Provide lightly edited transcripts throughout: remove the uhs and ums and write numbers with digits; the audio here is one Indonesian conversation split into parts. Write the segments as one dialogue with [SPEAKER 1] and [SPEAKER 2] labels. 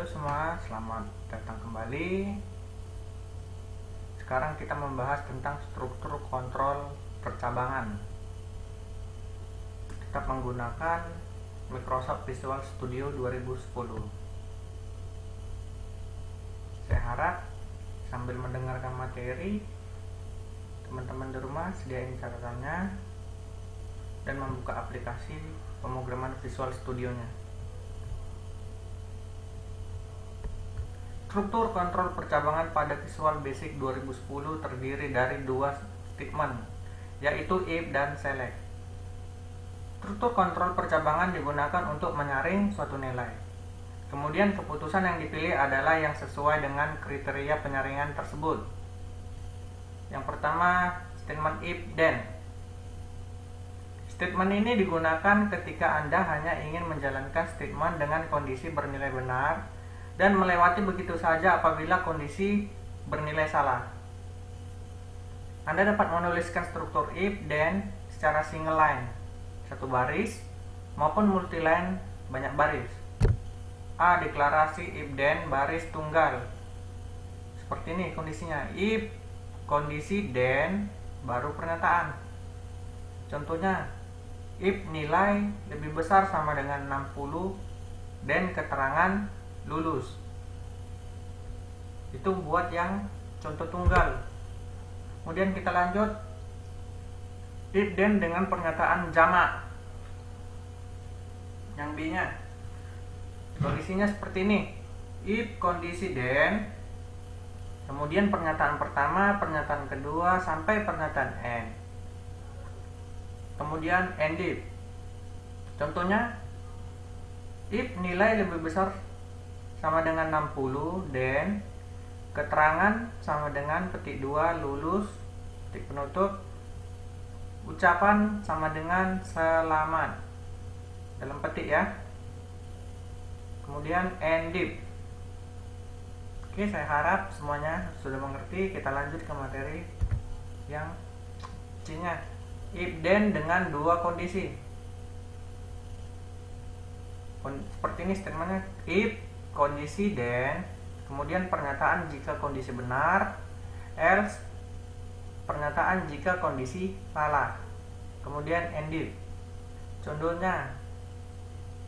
[SPEAKER 1] Halo semua, selamat datang kembali. Sekarang kita membahas tentang struktur kontrol percabangan. Kita menggunakan Microsoft Visual Studio 2010. Saya harap sambil mendengarkan materi, teman-teman di rumah sediain catatannya dan membuka aplikasi pemrograman Visual Studio-nya. Struktur kontrol percabangan pada Visual Basic 2010 terdiri dari dua statement, yaitu if dan select. Struktur kontrol percabangan digunakan untuk menyaring suatu nilai. Kemudian keputusan yang dipilih adalah yang sesuai dengan kriteria penyaringan tersebut. Yang pertama, statement if then. Statement ini digunakan ketika Anda hanya ingin menjalankan statement dengan kondisi bernilai benar dan melewati begitu saja apabila kondisi bernilai salah. Anda dapat menuliskan struktur if then secara single line, satu baris, maupun multiline, banyak baris. A. Deklarasi if then baris tunggal. Seperti ini kondisinya, if kondisi then baru pernyataan. Contohnya, if nilai lebih besar sama dengan 60 dan keterangan lulus. Itu buat yang contoh tunggal. Kemudian kita lanjut, if then dengan pernyataan jamak. Yang B nya kondisinya seperti ini, if kondisi then, kemudian pernyataan pertama, pernyataan kedua, sampai pernyataan end, kemudian end if. Contohnya, if nilai lebih besar sama dengan 60 dan keterangan sama dengan petik 2 lulus titik penutup, ucapan sama dengan selamat dalam petik ya, kemudian end if. Oke, saya harap semuanya sudah mengerti. Kita lanjut ke materi yang C nya, if then dengan dua kondisi. Seperti ini statementnya, if kondisi then, kemudian pernyataan jika kondisi benar, else pernyataan jika kondisi salah, kemudian end if. Contohnya,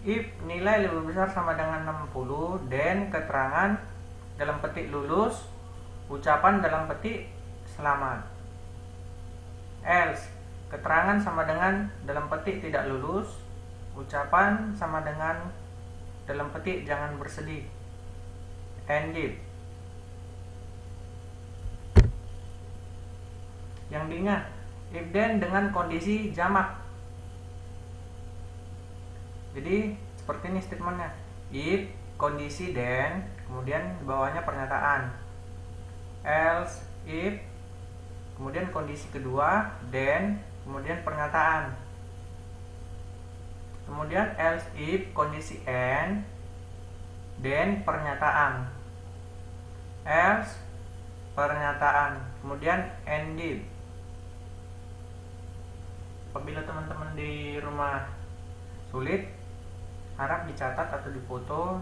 [SPEAKER 1] if nilai lebih besar sama dengan 60 dan keterangan dalam petik lulus, ucapan dalam petik selamat. Else keterangan sama dengan dalam petik tidak lulus, ucapan sama dengan dalam petik jangan bersedih. End if. Yang D-nya, if then dengan kondisi jamak. Jadi seperti ini statementnya, if kondisi then, kemudian di bawahnya pernyataan, else if, kemudian kondisi kedua then, kemudian pernyataan. Kemudian else if kondisi end, then pernyataan, else pernyataan, kemudian end if. Apabila teman-teman di rumah sulit, harap dicatat atau difoto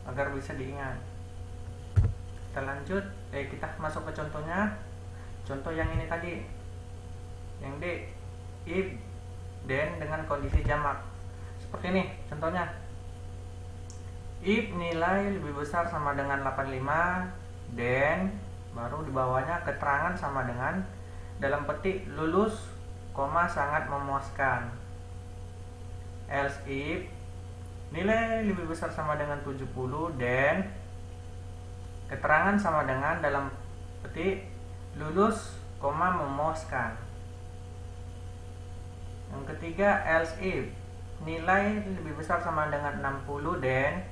[SPEAKER 1] agar bisa diingat. Kita lanjut, kita masuk ke contohnya. Contoh yang ini tadi, yang D, if then dengan kondisi jamak. Seperti ini contohnya, if nilai lebih besar sama dengan 85 then baru di bawahnya keterangan sama dengan dalam petik lulus, sangat memuaskan. Else if nilai lebih besar sama dengan 70 dan keterangan sama dengan dalam petik lulus, memuaskan. Yang ketiga, else if nilai lebih besar sama dengan 60 dan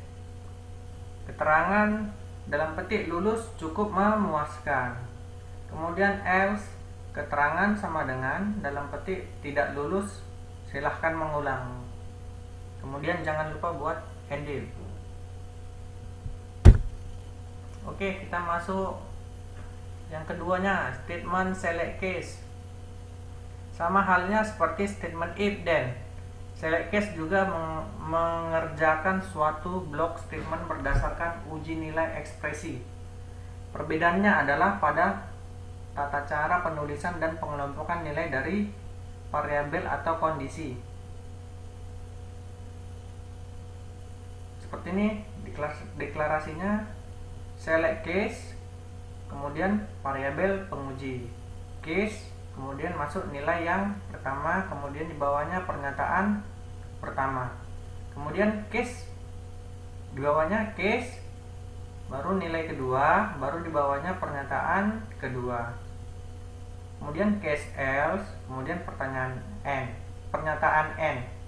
[SPEAKER 1] keterangan dalam petik lulus cukup memuaskan. Kemudian else keterangan sama dengan dalam petik tidak lulus, silahkan mengulang. Kemudian jangan lupa buat end if. Oke, kita masuk yang keduanya, statement select case. Sama halnya seperti statement if then. Select case juga mengerjakan suatu block statement berdasarkan uji nilai ekspresi. Perbedaannya adalah pada tata cara penulisan dan pengelompokan nilai dari variabel atau kondisi. Seperti ini deklarasinya, select case, kemudian variabel penguji, case, kemudian masuk nilai yang pertama, kemudian di bawahnya pernyataan pertama, kemudian case, di bawahnya case, baru nilai kedua, baru di bawahnya pernyataan kedua, kemudian case else, kemudian pernyataan N.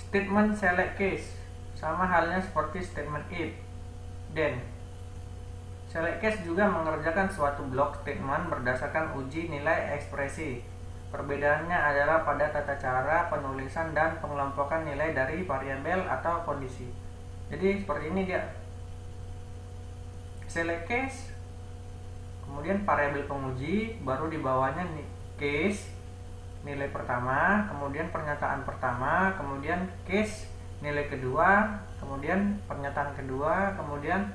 [SPEAKER 1] Statement select case sama halnya seperti statement if, then. Select case juga mengerjakan suatu block statement berdasarkan uji nilai ekspresi. Perbedaannya adalah pada tata cara penulisan dan pengelompokan nilai dari variabel atau kondisi. Jadi seperti ini dia. Select case, kemudian variabel penguji, baru di bawahnya case, nilai pertama, kemudian pernyataan pertama, kemudian case, nilai kedua, kemudian pernyataan kedua, kemudian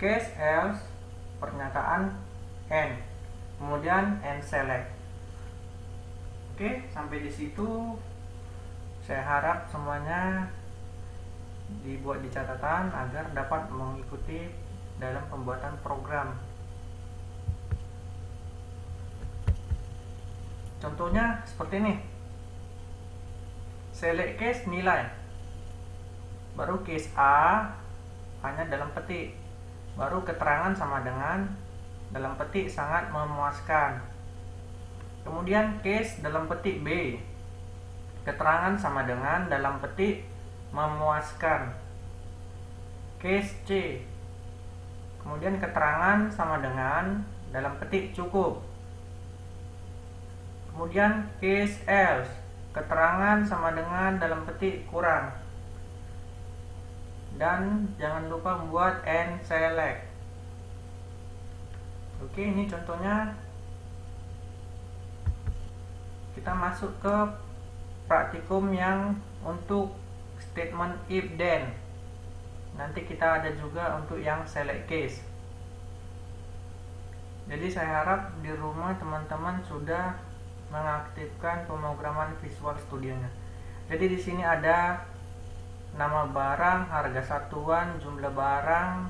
[SPEAKER 1] case else, pernyataan N, kemudian N select. Oke, sampai di situ. Saya harap semuanya dibuat di catatan agar dapat mengikuti dalam pembuatan program. Contohnya seperti ini. Select case nilai. Baru case A hanya dalam petik. Baru keterangan sama dengan dalam petik sangat memuaskan. Kemudian case dalam petik B. Keterangan sama dengan dalam petik memuaskan. Case C. Kemudian keterangan sama dengan dalam petik cukup. Kemudian case else, keterangan sama dengan dalam petik kurang. Dan jangan lupa membuat N select. Oke, ini contohnya. Kita masuk ke praktikum yang untuk statement if then. Nanti kita ada juga untuk yang select case. Jadi saya harap di rumah teman-teman sudah mengaktifkan pemrograman Visual Studio-nya. Jadi di sini ada nama barang, harga satuan, jumlah barang,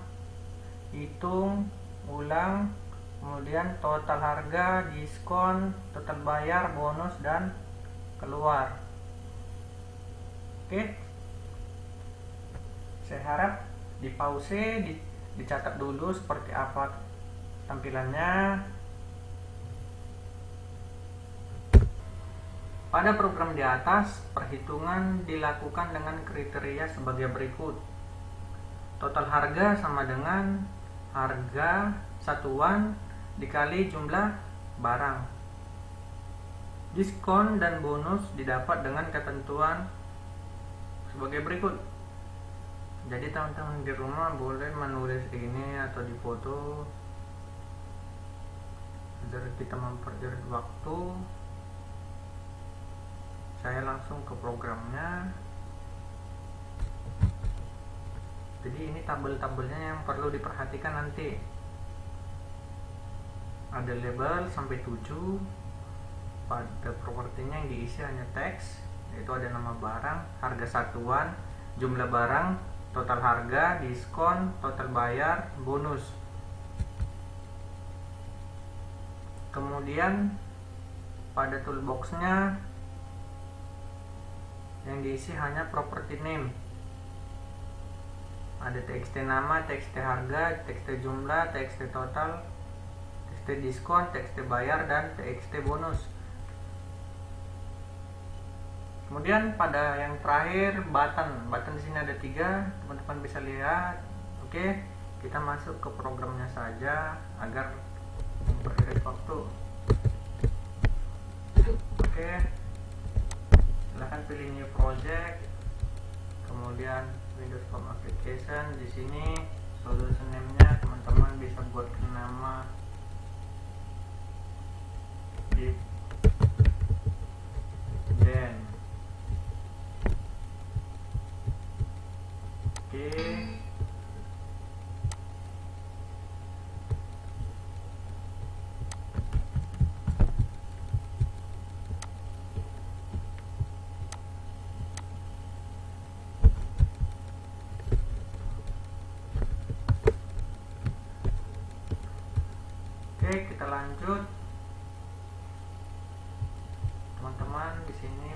[SPEAKER 1] hitung, ulang, kemudian total harga, diskon, total bayar, bonus, dan keluar. Oke. Saya harap di pause, dicatat dulu seperti apa tampilannya. Pada program di atas, perhitungan dilakukan dengan kriteria sebagai berikut. Total harga sama dengan harga satuan dikali jumlah barang. Diskon dan bonus didapat dengan ketentuan sebagai berikut. Jadi teman-teman di rumah boleh menulis ini atau di foto agar kita memperjelas waktu. Saya langsung ke programnya. Jadi ini tabel-tabelnya yang perlu diperhatikan nanti. Ada label sampai 7. Pada propertinya yang diisi hanya teks, yaitu ada nama barang, harga satuan, jumlah barang, total harga, diskon, total bayar, bonus. Kemudian pada toolboxnya yang diisi hanya property name. Ada txt nama, txt harga, txt jumlah, txt total, txt diskon, txt bayar, dan txt bonus. Kemudian pada yang terakhir button di sini ada 3, teman-teman bisa lihat. Oke, kita masuk ke programnya saja agar mempercepat waktu. Oke, silahkan pilih new project, kemudian Windows Form Application. Di sini solution name-nya teman-teman bisa buat nama lanjut, teman-teman di sini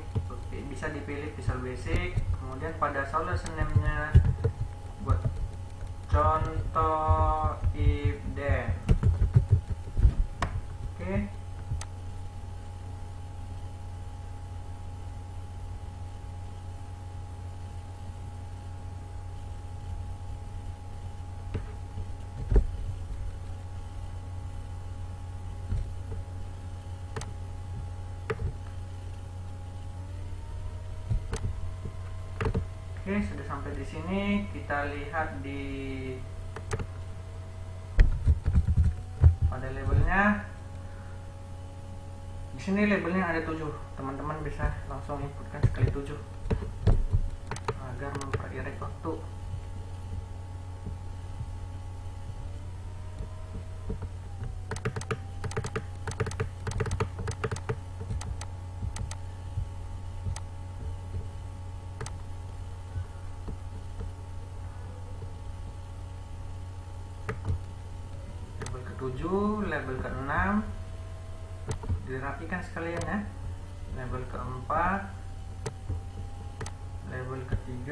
[SPEAKER 1] bisa dipilih Visual Basic. Kemudian pada solution name-nya buat contoh if then. Oke. Oke, sudah sampai di sini. Kita lihat pada labelnya. Di sini labelnya ada 7. Teman-teman bisa langsung inputkan sekali 7 agar memperirek waktu. Label ke-7, label ke-6 dirapikan sekalian ya. Label ke-4, label ke-3,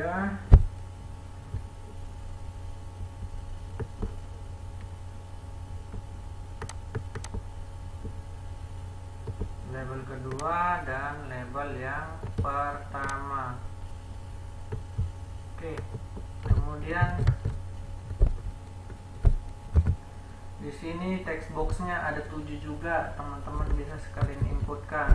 [SPEAKER 1] label kedua, dan label yang pertama. Oke, kemudian di sini text boxnya ada 7 juga, teman-teman bisa sekalian inputkan.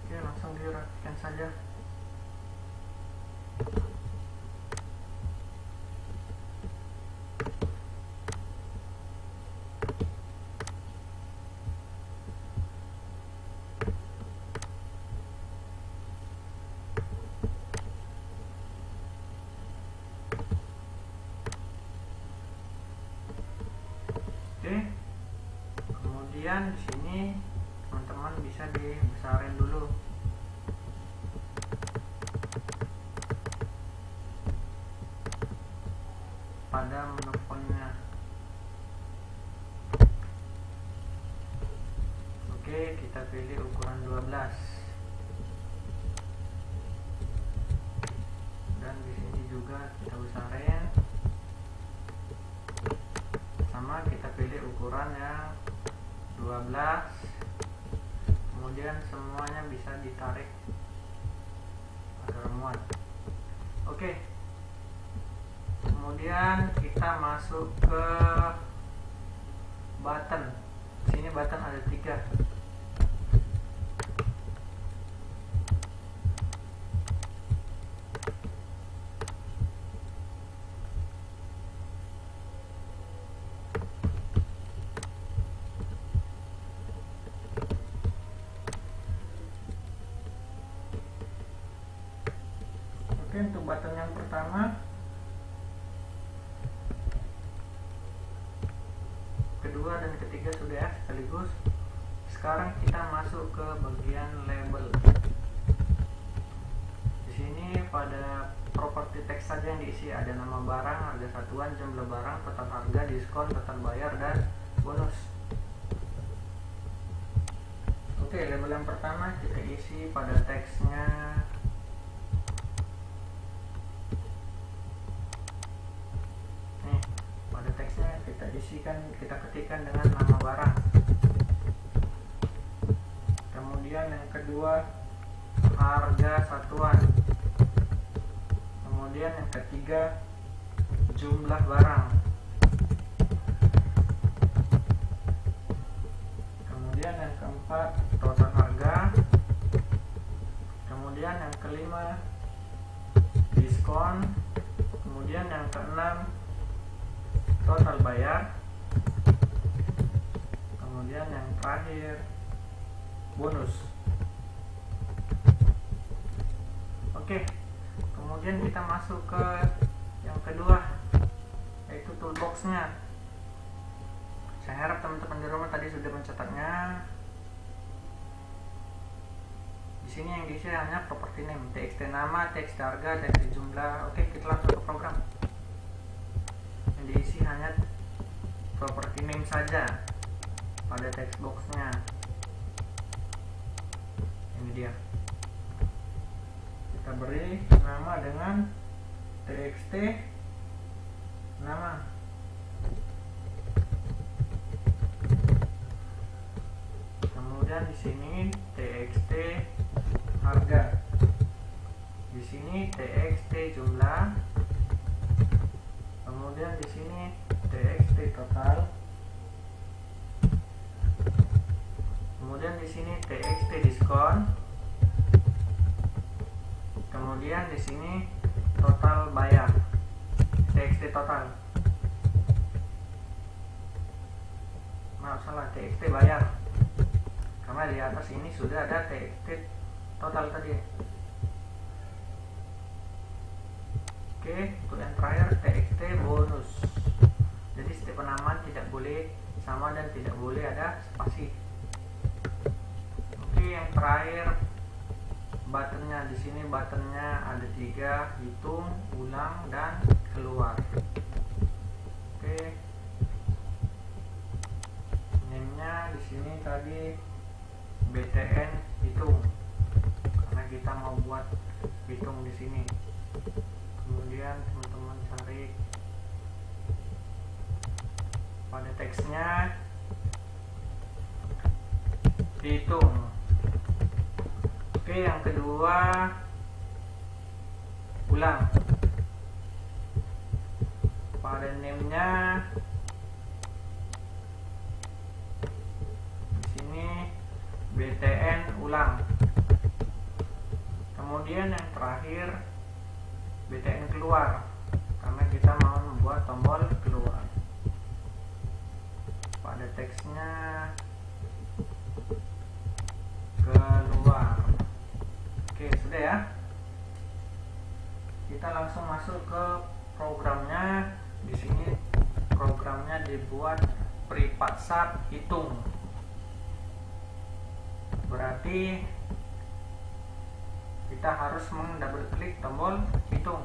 [SPEAKER 1] Oke, langsung dirapikan saja. Oke, kemudian di sini teman-teman bisa dibesarin dulu. Pada menu fontnya. Oke, kita pilih ukuran 12. Dan di sini juga kita besarin. Sama, kita pilih ukuran yang 12. Kemudian semuanya bisa ditarik agar muat. Oke. Kemudian kita masuk ke button. Sini button ada 3. Oke, untuk button yang pertama, kedua, dan ketiga sudah ya sekaligus. Sekarang kita masuk ke bagian label. Di sini pada properti teks saja yang diisi, ada nama barang, harga satuan, jumlah barang, total harga, diskon, total bayar, dan bonus. Oke, label yang pertama kita isi pada teksnya. Nih, pada teksnya kita isikan, kita ketikkan dengan nama barang. Kemudian yang kedua, harga satuan. Kemudian yang ketiga, jumlah barang. Kemudian yang keempat, total harga. Kemudian yang kelima, diskon. Kemudian yang keenam, total bayar. Kemudian yang terakhir, bonus. Oke, kemudian kita masuk ke yang kedua, yaitu toolboxnya. Saya harap teman-teman di rumah tadi sudah mencatatnya. sini yang diisi hanya properti name, txt nama, txt harga, txt jumlah. Oke, kita langsung ke program. Yang diisi hanya properti name saja pada text boxnya. Ini dia. Kita beri nama dengan txt nama. Kemudian di sini txt harga, di sini txt jumlah, kemudian di sini txt total, kemudian di sini txt diskon, kemudian di sini total bayar, txt total. Maaf, salah, txt bayar. Karena di atas ini sudah ada txt total tadi. Oke, untuk yang terakhir txt bonus. Jadi setiap penamaan tidak boleh sama dan tidak boleh ada spasi. Oke, yang terakhir buttonnya. Di sini buttonnya ada 3, hitung, ulang, dan keluar. Oke, name-nya di sini tadi btn hitung, karena kita mau buat hitung di sini. Kemudian teman-teman cari pada teksnya hitung. Oke, yang kedua ulang. Pada name-nya di sini btn ulang. Kemudian yang terakhir btn keluar, karena kita mau membuat tombol keluar. Pada teksnya keluar. Oke, sudah ya. Kita langsung masuk ke programnya. Di sini programnya dibuat privat sub hitung. Berarti kita harus mendouble klik tombol hitung.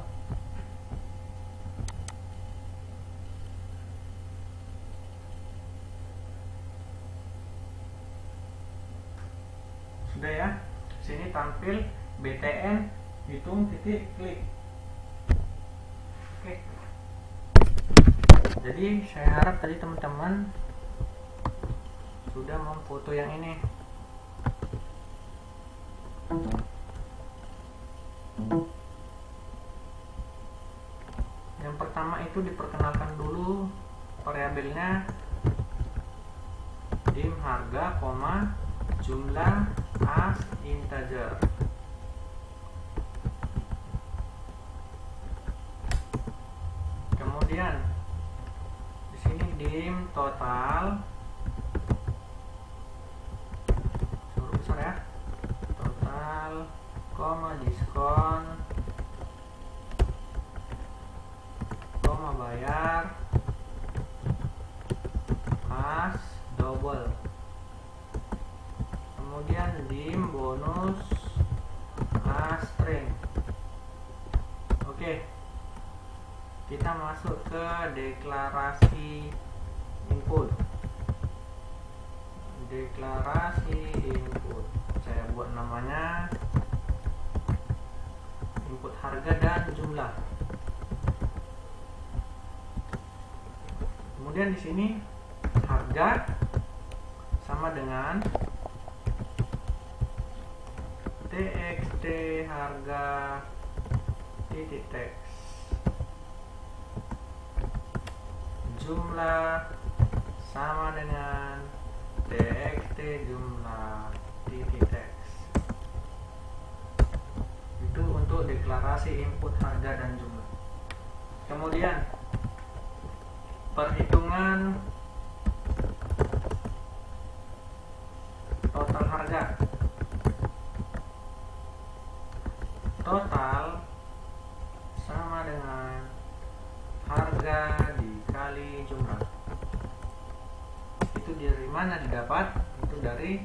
[SPEAKER 1] Sudah ya. Sini tampil btn hitung titik klik. Oke. Jadi saya harap tadi teman-teman sudah memfoto yang ini. Yang pertama itu diperkenalkan dulu variabelnya dim harga, jumlah as integer. Kemudian di sini dim total, huruf besar ya, total, diskon, bayar, as double. Kemudian dim bonus as string. Oke, kita masuk ke deklarasi input. Deklarasi input, saya buat namanya input harga dan jumlah. Kemudian di sini harga sama dengan txt harga titik teks, jumlah sama dengan txt jumlah titik teks. Itu untuk deklarasi input harga dan jumlah. Kemudian perhitungan total harga. Total sama dengan harga dikali jumlah. Itu dari mana didapat? Itu dari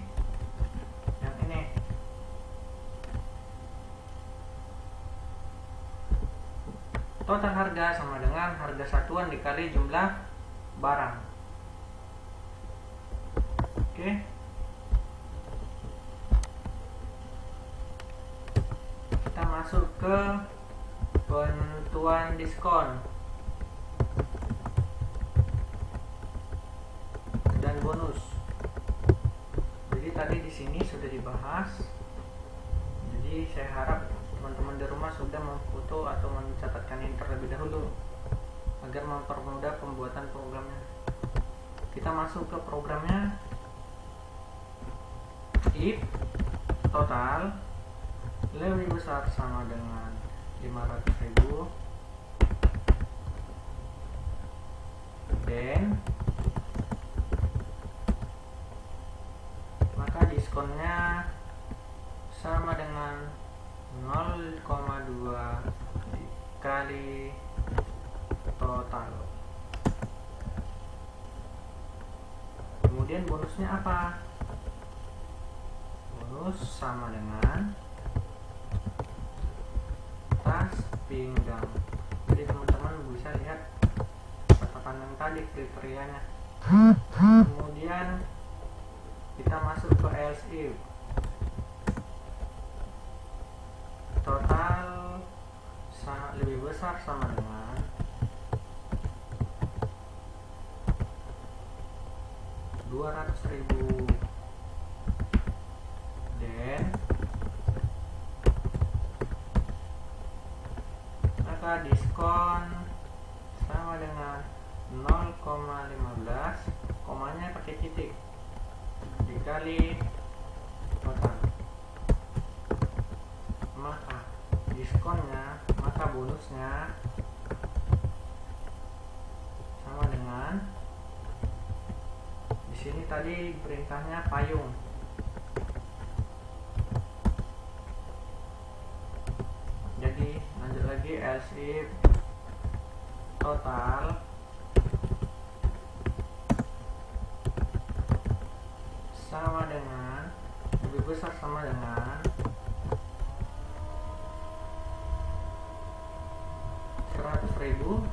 [SPEAKER 1] yang ini. Total harga sama dengan harga satuan dikali jumlah barang. Oke. Kita masuk ke penentuan diskon dan bonus. Jadi tadi di sini sudah dibahas. Jadi saya harap teman-teman di rumah sudah memfoto atau mencatatkan ini terlebih dahulu agar mempermudah pembuatan programnya. Kita masuk ke programnya. If total lebih besar sama dengan 500.000, then maka diskonnya sama dengan 0,2 dikali total. Kemudian bonusnya apa? Bonus sama dengan tas pinggang. Jadi teman-teman bisa lihat catatan yang tadi kriterianya. Kemudian kita masuk ke else if. Total lebih besar sama dengan 200.000, dan maka diskon sama dengan 0,15, komanya pakai titik, dikali total. Maka diskonnya, maka bonusnya sama dengan, di sini tadi perintahnya payung. Jadi lanjut lagi, else if total sama dengan, lebih besar sama dengan 100.000,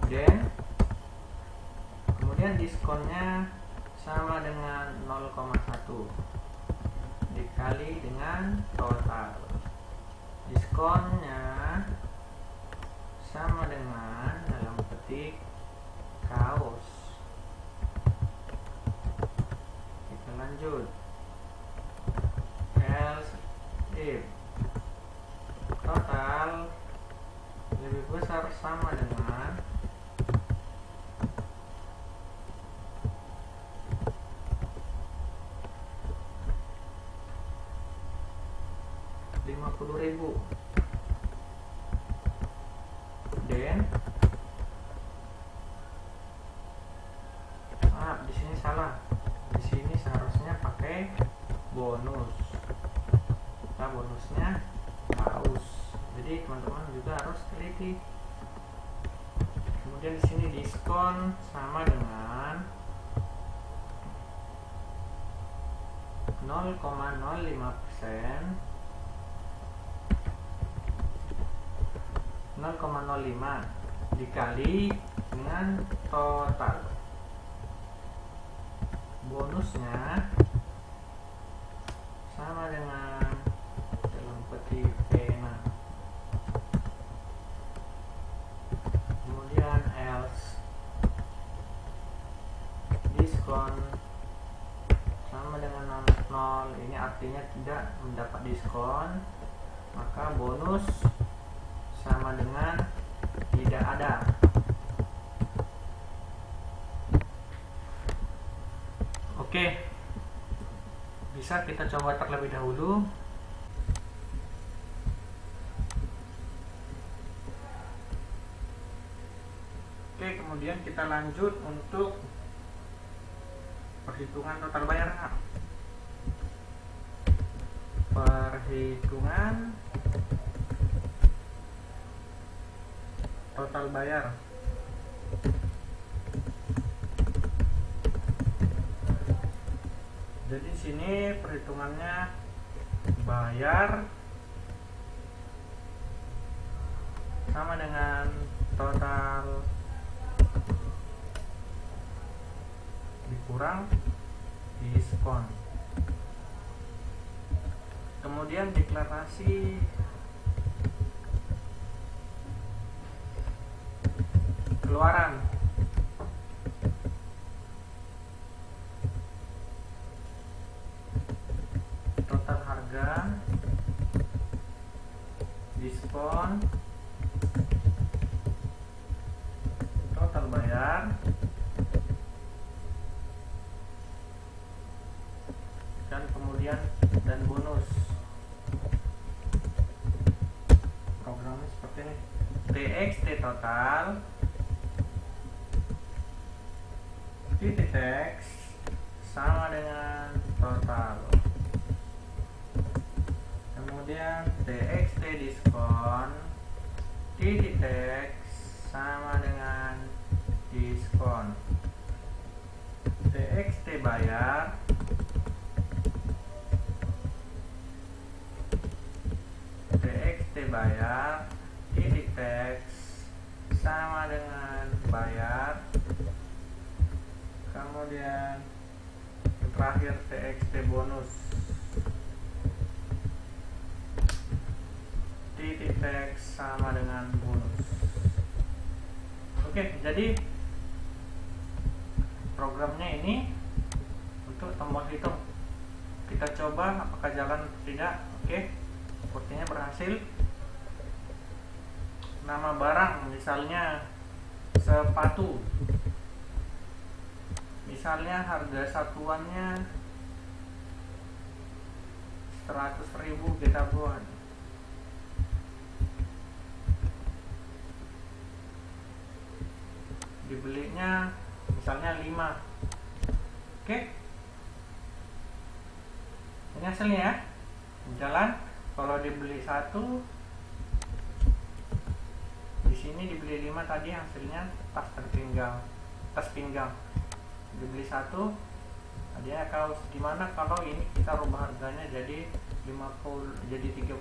[SPEAKER 1] dan kemudian diskonnya sama dengan 0,1 dikali dengan total. Diskonnya sama dengan, dalam petik, kaos. Kita lanjut, else if total lebih besar sama dengan 50.000, dan di sini salah, di sini seharusnya pakai bonus. Nah, bonusnya kaos. Jadi teman-teman juga harus teliti. Kemudian di sini diskon sama dengan 0,05%, 0,05 dikali dengan total. Bonusnya sama dengan, dalam petik, pena. Kemudian else diskon sama dengan 0, ini artinya tidak mendapat diskon, maka bonus sama dengan tidak ada. Oke, bisa kita coba terlebih dahulu. Oke, kemudian kita lanjut untuk perhitungan total bayar. Perhitungan total bayar. Jadi sini perhitungannya bayar sama dengan total dikurang diskon. Kemudian deklarasi keluaran. Total harga, diskon, total bayar, dan kemudian dan bonus. Programnya seperti ini. TXT total titik teks sama dengan total. Kemudian TXT diskon titik teks sama dengan diskon. TXT bayar titik teks sama dengan bayar. Kemudian yang terakhir TXT bonus titik teks sama dengan bonus. Oke, jadi programnya ini untuk tombol hitung. Kita coba apakah jalan atau tidak. Oke, sepertinya berhasil. Nama barang misalnya sepatu, misalnya harga satuannya 100.000 kita buat. Dibelinya misalnya 5. Oke, ini hasilnya ya, jalan. Kalau dibeli 1, di sini dibeli 5, tadi hasilnya tas pinggang. Dibeli 1, dia kalau gimana kalau ini kita rubah harganya jadi 30.000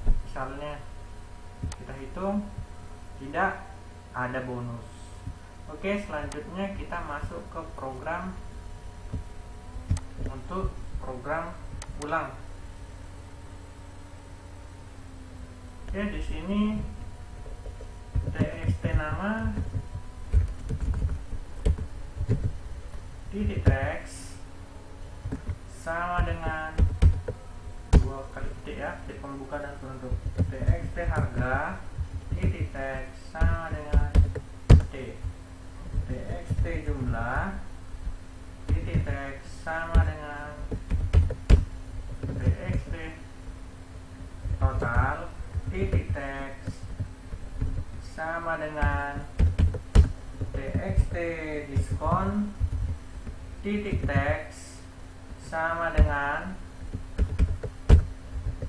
[SPEAKER 1] misalnya. Kita hitung, tidak ada bonus. Oke, selanjutnya kita masuk ke program untuk program ulang. Oke, di sini TXT nama titik teks sama dengan 2 kali titik ya, titik pembuka dan penutup. TXT harga titik teks sama dengan T. TXT jumlah titik teks sama dengan TXT total titik teks sama dengan TXT diskon titik teks sama dengan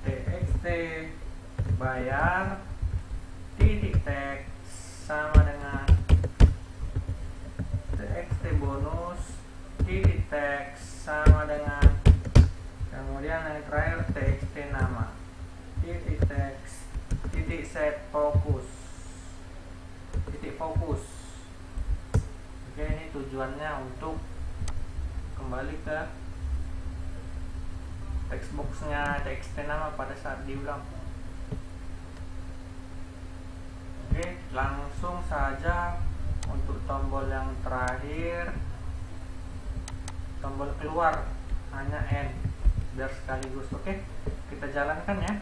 [SPEAKER 1] TXT bayar titik teks sama dengan TXT bonus titik teks sama dengan, kemudian yang terakhir TXT nama titik teks titik set fokus titik fokus. Oke, ini tujuannya untuk kembali ke textboxnya TXT nama pada saat diulang. Oke, langsung saja untuk tombol yang terakhir, tombol keluar hanya N biar sekaligus. Oke, kita jalankan ya.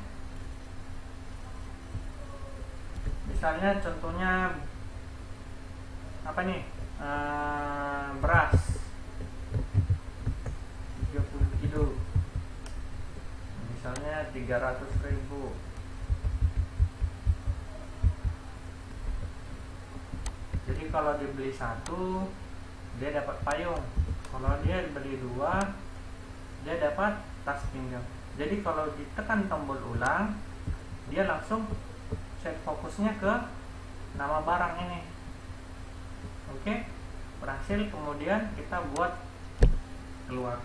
[SPEAKER 1] Misalnya contohnya apa nih, beras 30 kilo misalnya 300.000. Jadi kalau dibeli 1 dia dapat payung, kalau dia beli 2 dia dapat tas pinggang. Jadi kalau ditekan tombol ulang dia langsung set fokusnya ke nama barang ini. Oke, berhasil. Kemudian kita buat keluar.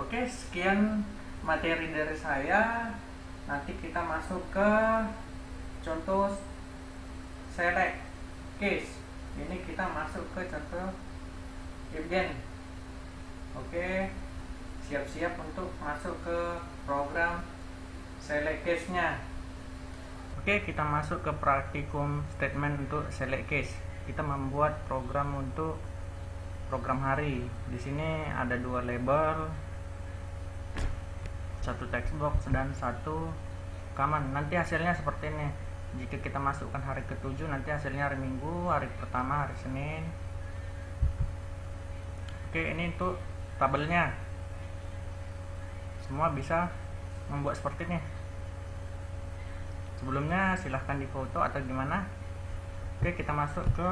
[SPEAKER 1] Oke, sekian materi dari saya. Nanti kita masuk ke contoh select case. Ini kita masuk ke contoh if then. Oke, siap-siap untuk masuk ke program select case nya. Oke, kita masuk ke praktikum statement untuk select case. Kita membuat program untuk program hari. Di sini ada 2 label, 1 text box dan 1 command. Nanti hasilnya seperti ini. Jika kita masukkan hari ke-7, nanti hasilnya hari Minggu, hari pertama hari Senin. Oke, ini untuk tabelnya. Semua bisa membuat seperti ini. Sebelumnya silahkan difoto atau gimana. Oke, kita masuk ke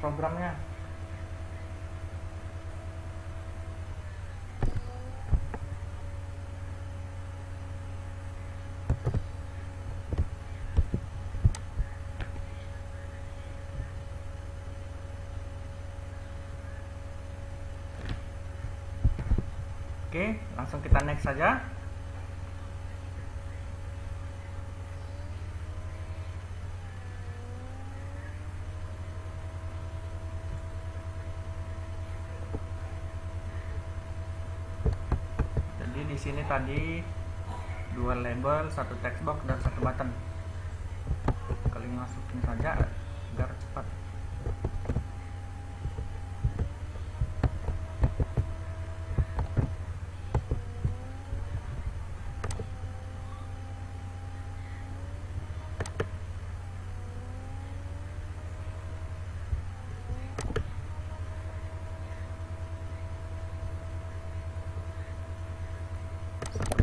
[SPEAKER 1] programnya. Oke, langsung kita next saja. Jadi di sini tadi 2 label, 1 text box dan 1 button. Kali masukin saja agar cepat.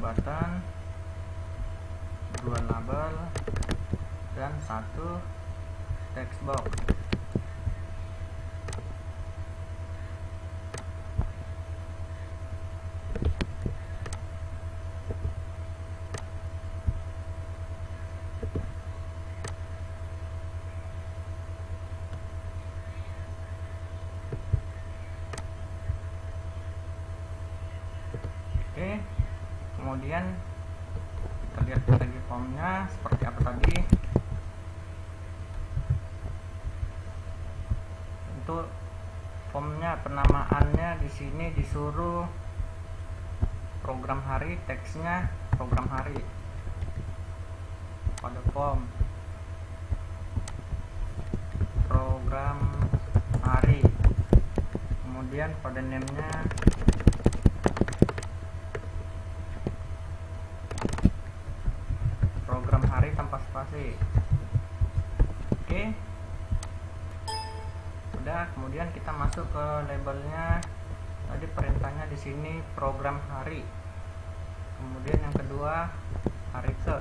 [SPEAKER 1] Button, 2 label dan 1 text box. Oke, kemudian kita lihat lagi formnya seperti apa tadi. Untuk formnya, penamaannya di sini disuruh program hari, teksnya program hari pada form program hari. Kemudian pada name-nya program hari tanpa spasi. Oke, udah. Kemudian kita masuk ke labelnya. Tadi perintahnya di sini program hari. Kemudian yang kedua hari ke.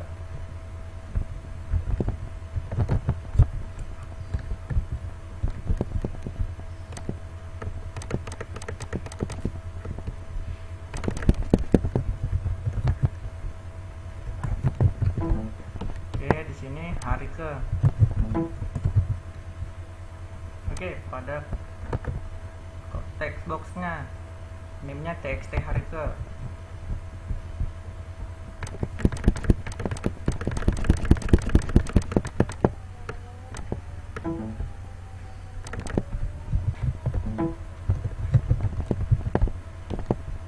[SPEAKER 1] Di sini hari ke. Oke, pada text boxnya name-nya txt hari ke.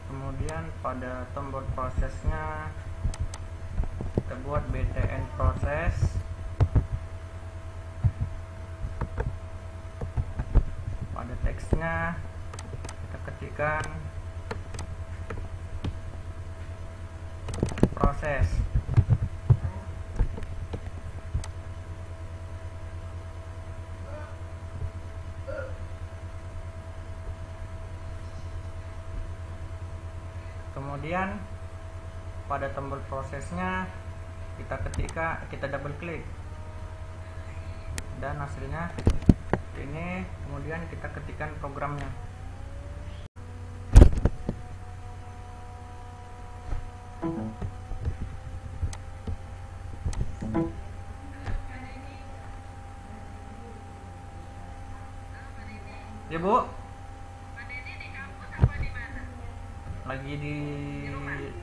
[SPEAKER 1] Kemudian pada tombol prosesnya kita buat btn proses. Pada teksnya kita ketikkan proses. Kemudian pada tombol prosesnya kita double klik dan hasilnya ini. Kemudian kita ketikkan programnya. Ya Bu, Lagi di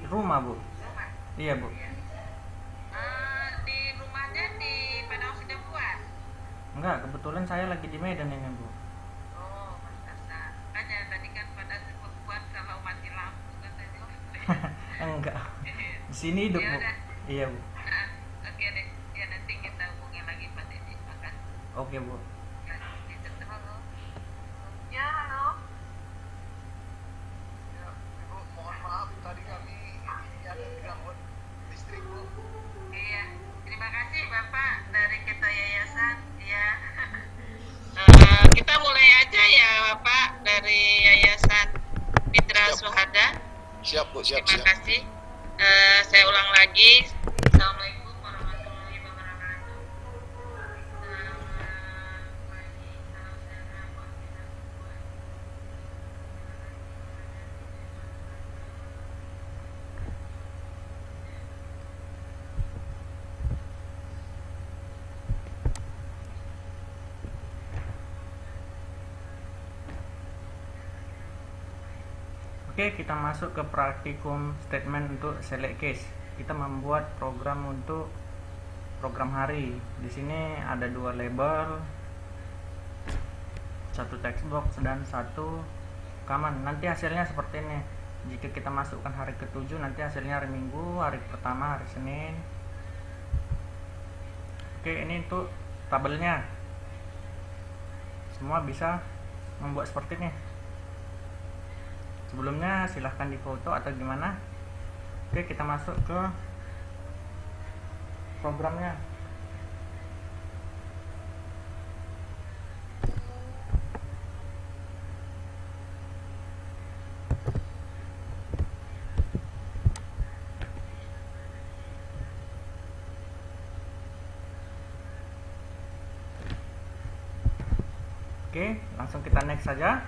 [SPEAKER 1] rumah, Bu.
[SPEAKER 2] Rumah?
[SPEAKER 1] Iya, Bu.
[SPEAKER 2] Iya. Di rumahnya di Padang Sidempuan?
[SPEAKER 1] Enggak, kebetulan saya lagi di Medan ini, Bu.
[SPEAKER 2] Oh, pantasan. Makanya tadi kan Padang Sidempuan kalau mati lampu katanya.
[SPEAKER 1] Enggak. Di sini hidup,
[SPEAKER 2] Ya
[SPEAKER 1] Bu.
[SPEAKER 2] udah.
[SPEAKER 1] Iya, Bu.
[SPEAKER 2] Nah, oke deh. Ya nanti kita hubungi lagi Pak Dedi. Makasih.
[SPEAKER 1] Oke, Bu.
[SPEAKER 2] Ya, itu halo. Ya, halo.
[SPEAKER 3] Ya, Ibu, mohon maaf tadi kami ini ada gangguan listrik, Bu.
[SPEAKER 2] Iya. Terima kasih Bapak dari kita yayasan. Ya. Kita mulai aja ya Bapak dari Yayasan Mitra
[SPEAKER 3] Siap.
[SPEAKER 2] Suhada.
[SPEAKER 3] Siap, Bu, siap,
[SPEAKER 2] Terima
[SPEAKER 3] siap.
[SPEAKER 2] kasih. Saya ulang lagi. Assalamualaikum warahmatullahi wabarakatuh. Selamat pagi, salam sejahtera buat kita semua.
[SPEAKER 1] Oke, kita masuk ke praktikum statement untuk select case. Kita membuat program untuk program hari. Di sini ada 2 label, 1 text box dan 1 command. Nanti hasilnya seperti ini. Jika kita masukkan hari ke-7, nanti hasilnya hari Minggu, hari pertama hari Senin. Oke, ini untuk tabelnya. Semua bisa membuat seperti ini. Sebelumnya silahkan difoto atau gimana. Oke, kita masuk ke programnya. Oke, langsung kita next saja.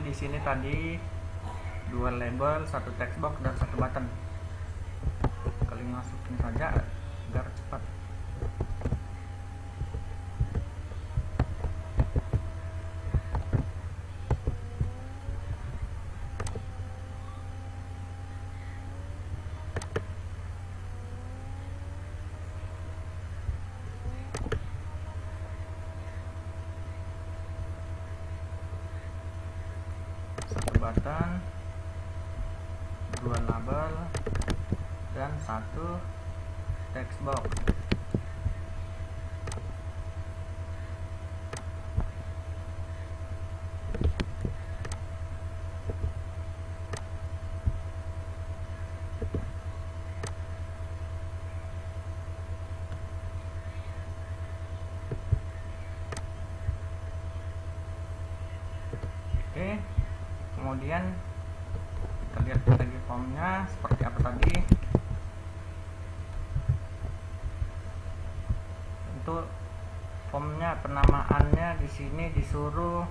[SPEAKER 1] Di sini tadi 2 label, 1 text box dan 1 button. Kali masukin saja agar cepat. Button, 2 label dan 1 text box. Oke, kemudian kita lihat lagi formnya seperti apa tadi. Untuk formnya, penamaannya di sini disuruh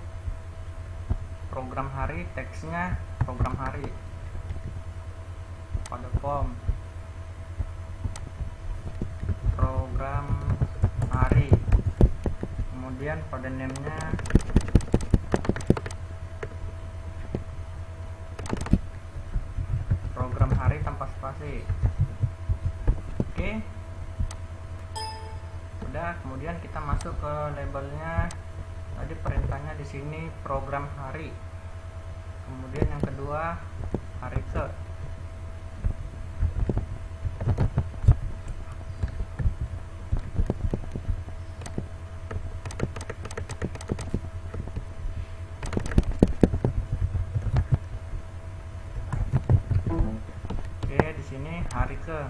[SPEAKER 1] program hari, teksnya program hari pada form program hari. Kemudian pada name-nya program hari tanpa spasi. Oke, udah. Kemudian kita masuk ke labelnya. Tadi perintahnya di sini program hari. Kemudian yang kedua hari ke. Di sini hari ke.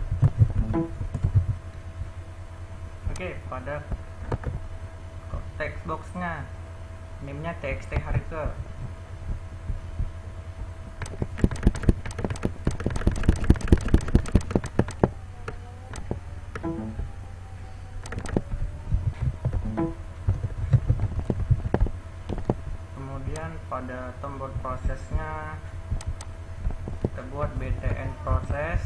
[SPEAKER 1] Oke, pada text boxnya name-nya txt hari ke. Kemudian pada tombol prosesnya kita kita buat btn proses.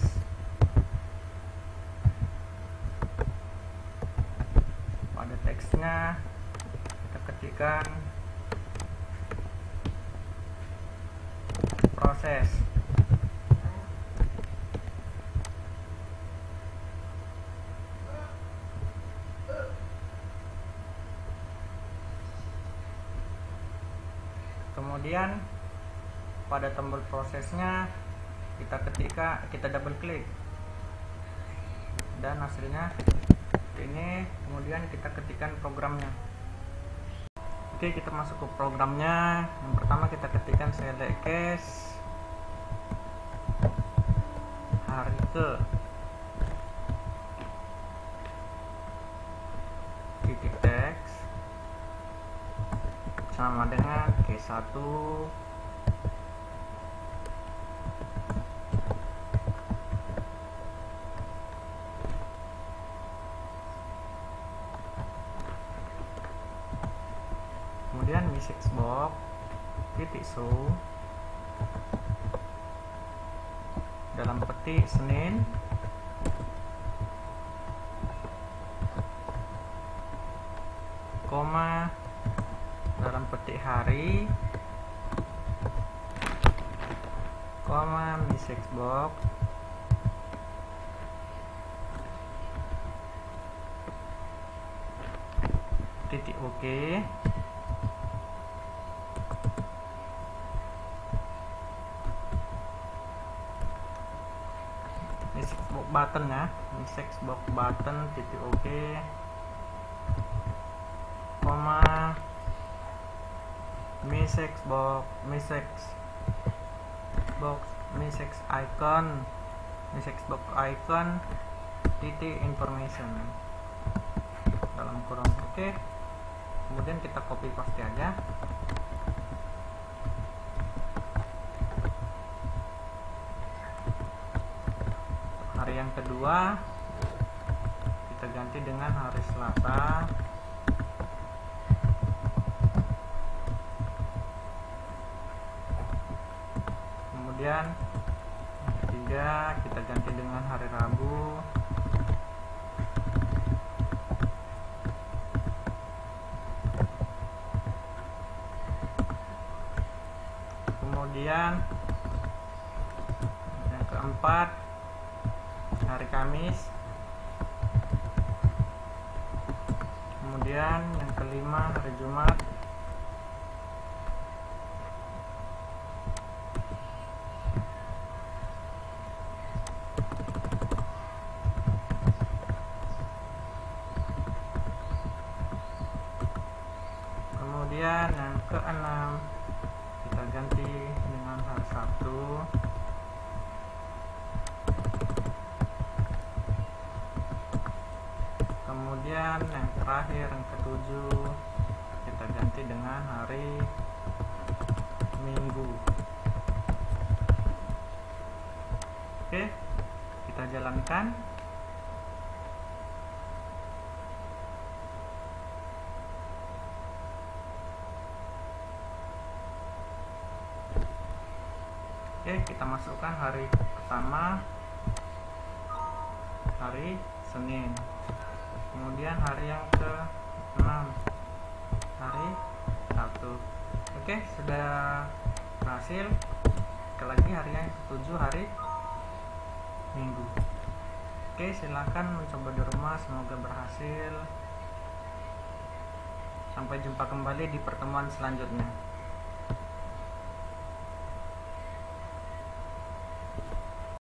[SPEAKER 1] Pada teksnya kita ketikkan proses. Kemudian pada tombol prosesnya kita double klik dan hasilnya ini. Kemudian kita ketikkan programnya. Oke, kita masuk ke programnya. Yang pertama kita ketikkan select case hari ke titik teks sama dengan K1 kemudian message box titik show dalam petik Senin koma dalam petik hari koma message box titik oke. Message box button ya, message box button titik oke koma message box icon titik information dalam kurung oke. Kemudian kita copy paste aja. Hari yang kedua kita ganti dengan hari Selasa. Kemudian yang ketiga kita ganti dengan hari Rabu. Kemudian yang keempat hari Kamis. Kemudian yang kelima hari Jumat. Kemudian yang keenam kita ganti dengan hari Sabtu. Kemudian yang terakhir yang ketujuh kita ganti dengan hari Minggu. Oke, kita jalankan. Oke, kita masukkan hari pertama, hari Senin. Kemudian hari yang ke-6, hari Sabtu. Oke, sudah berhasil. Sekali lagi hari yang ke-7, hari Minggu. Oke, silahkan mencoba di rumah, semoga berhasil. Sampai jumpa kembali di pertemuan selanjutnya.